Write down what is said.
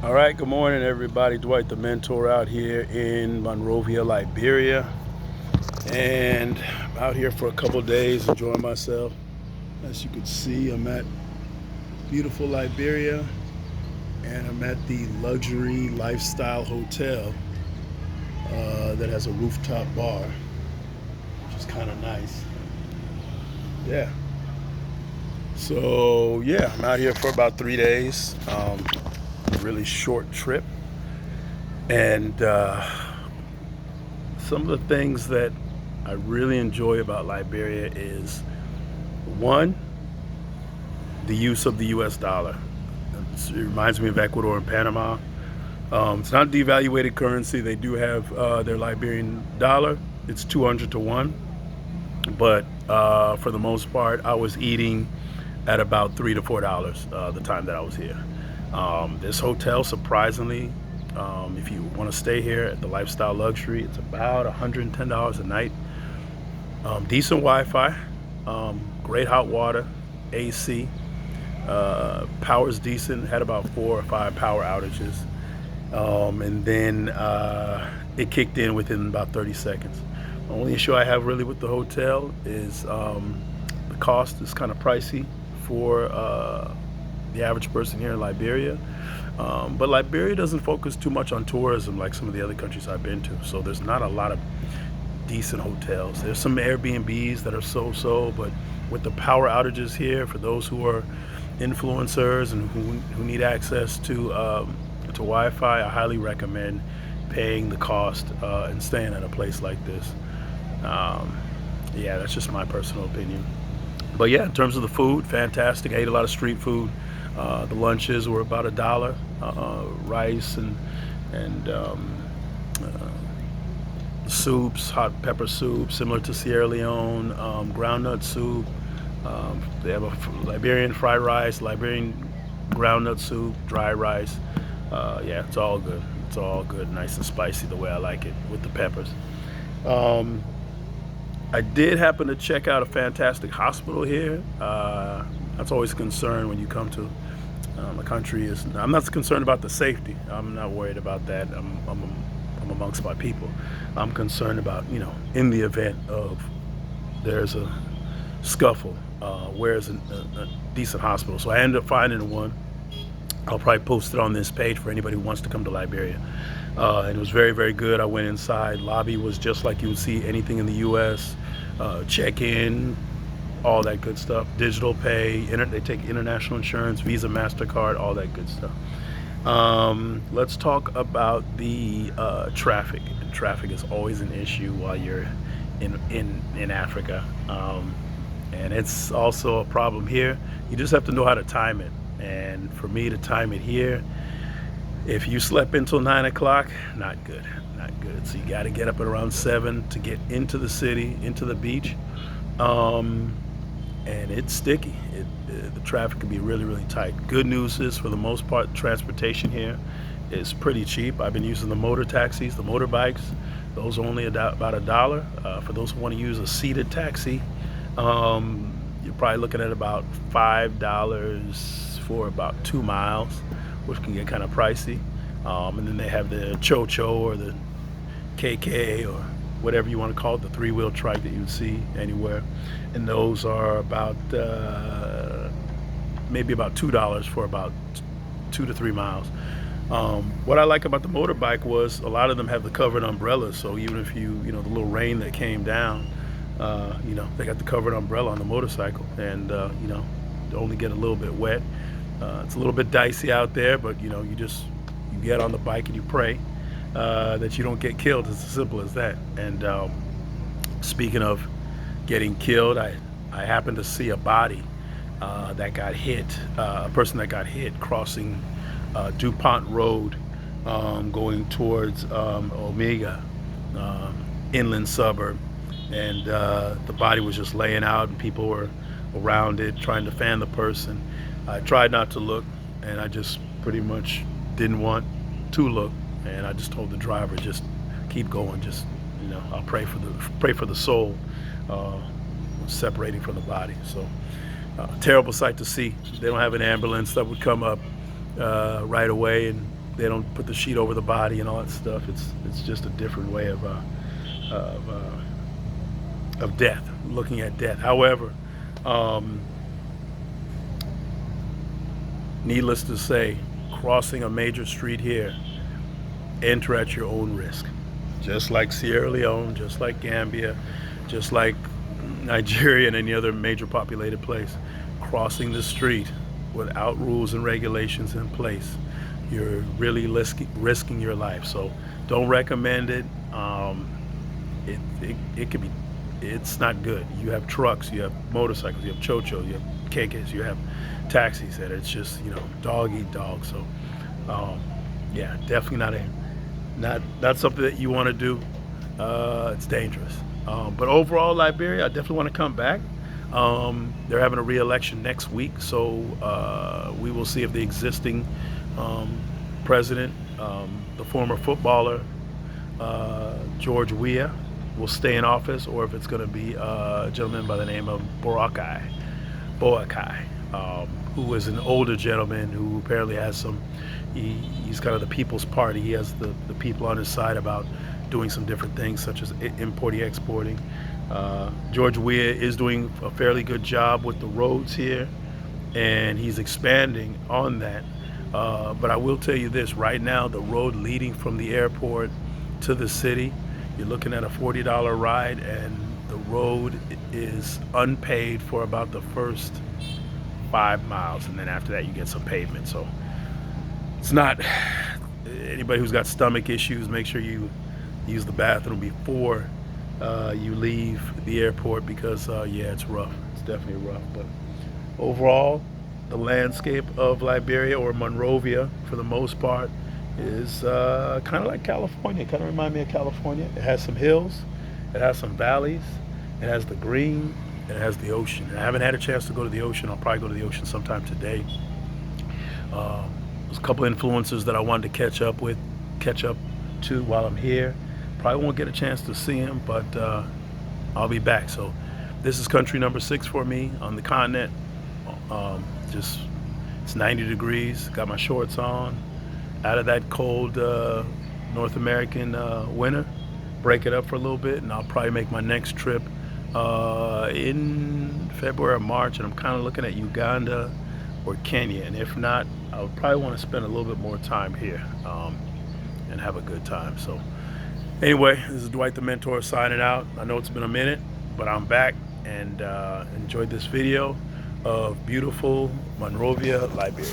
All right, good morning, everybody. Dwight the Mentor out here in Monrovia, Liberia. And I'm out here for a couple days enjoying myself. As you can see, I'm at beautiful Liberia and I'm at the luxury lifestyle hotel that has a rooftop bar, which is kind of nice. Yeah. So, yeah, I'm out here for about 3 days. Really short trip. And some of the things that I really enjoy about Liberia is one, the use of the US dollar. It reminds me of Ecuador and Panama. It's not devaluated currency. They do have their Liberian dollar. It's 200 to 1. But for the most part, I was eating at about $3 to $4 the time that I was here. This hotel, surprisingly, if you want to stay here at the Lifestyle Luxury, it's about $110 a night. Decent Wi-Fi, great hot water, AC. Power's decent. Had about 4 or 5 power outages, and then it kicked in within about 30 seconds. The only issue I have really with the hotel is the cost is kind of pricey for the average person here in Liberia. But Liberia doesn't focus too much on tourism like some of the other countries I've been to. So there's not a lot of decent hotels. There's some Airbnbs that are so-so, but with the power outages here, for those who are influencers and who need access to Wi-Fi, I highly recommend paying the cost and staying at a place like this. Yeah, that's just my personal opinion. But yeah, in terms of the food, fantastic. I ate a lot of street food. The lunches were about $1. Rice and soups, hot pepper soup, similar to Sierra Leone, groundnut soup. They have a Liberian fried rice, Liberian groundnut soup, dry rice. Yeah, it's all good. It's all good, nice and spicy the way I like it with the peppers. I did happen to check out a fantastic hospital here. That's always a concern when you come to a country. I'm not concerned about the safety. I'm not worried about that. I'm amongst my people. I'm concerned about, in the event of there's a scuffle, where's a decent hospital. So I ended up finding one. I'll probably post it on this page for anybody who wants to come to Liberia. And it was very, very good. I went inside. Lobby was just like you would see anything in the U.S. Check-in, all that good stuff. Digital pay. They take international insurance, Visa, MasterCard, all that good stuff. Let's talk about the traffic. And traffic is always an issue while you're in Africa. And it's also a problem here. You just have to know how to time it. And for me to time it here, if you slept until 9 o'clock, not good, not good. So you got to get up at around 7 to get into the city, into the beach. And it's sticky. The traffic can be really, really tight. Good news is, for the most part, transportation here is pretty cheap. I've been using the motor taxis, the motorbikes. Those are only about $1. For those who want to use a seated taxi, you're probably looking at about $5 for about 2 miles, which can get kind of pricey. And then they have the Cho-Cho or the KK or whatever you want to call it, the three-wheel trike that you would see anywhere. And those are about maybe about $2 for about 2 to 3 miles. What I like about the motorbike was a lot of them have the covered umbrellas. So even if the little rain that came down, they got the covered umbrella on the motorcycle, and they only get a little bit wet. It's a little bit dicey out there, but you get on the bike and you pray that you don't get killed. It's as simple as that. And speaking of getting killed, I happened to see a body that got hit, a person that got hit crossing DuPont Road, going towards Omega, inland suburb. And the body was just laying out, and people were around it trying to fan the person. I tried not to look, and I just pretty much didn't want to look, and I just told the driver, just keep going, just I'll pray for the soul separating from the body. So terrible sight to see. They don't have an ambulance that would come up right away and they don't put the sheet over the body and all that stuff. It's just a different way of of, uh, of death, looking at death. However, um, needless to say, crossing a major street here, enter at your own risk. Just like Sierra Leone, just like Gambia, just like Nigeria and any other major populated place, crossing the street without rules and regulations in place, you're really risking your life. So don't recommend it. It could be, it's not good. You have trucks, you have motorcycles, you have chochos, you have kekes, you have taxis that it's just, dog eat dog. So yeah, definitely not something that you want to do. It's dangerous. But overall, Liberia, I definitely want to come back. They're having a re-election next week, so we will see if the existing president, the former footballer George Weah, will stay in office, or if it's going to be a gentleman by the name of Boakai, who is an older gentleman who apparently has some. He's kind of the People's Party. He has the people on his side about doing some different things, such as importing, exporting. George Weah is doing a fairly good job with the roads here, and he's expanding on that. But I will tell you this, right now, the road leading from the airport to the city, you're looking at a $40 ride, and the road is unpaved for about the first 5 miles, and then after that you get some pavement. So it's not, anybody who's got stomach issues, make sure you use the bathroom before you leave the airport, because yeah, it's rough. It's definitely rough. But overall, the landscape of Liberia, or Monrovia for the most part, is kind of like California. It kind of reminds me of California. It has some hills, it has some valleys, it has the green, and it has the ocean. And I haven't had a chance to go to the ocean. I'll probably go to the ocean sometime today. There's a couple influencers that I wanted to catch up to while I'm here. Probably won't get a chance to see them, but I'll be back. So this is country number 6 for me on the continent. It's 90 degrees. Got my shorts on. Out of that cold North American winter. Break it up for a little bit, and I'll probably make my next trip in February or March, and I'm kind of looking at Uganda or Kenya. And if not, I would probably want to spend a little bit more time here and have a good time. So anyway, this is Dwight the Mentor signing out. I know it's been a minute, but I'm back, and enjoyed this video of beautiful Monrovia, Liberia.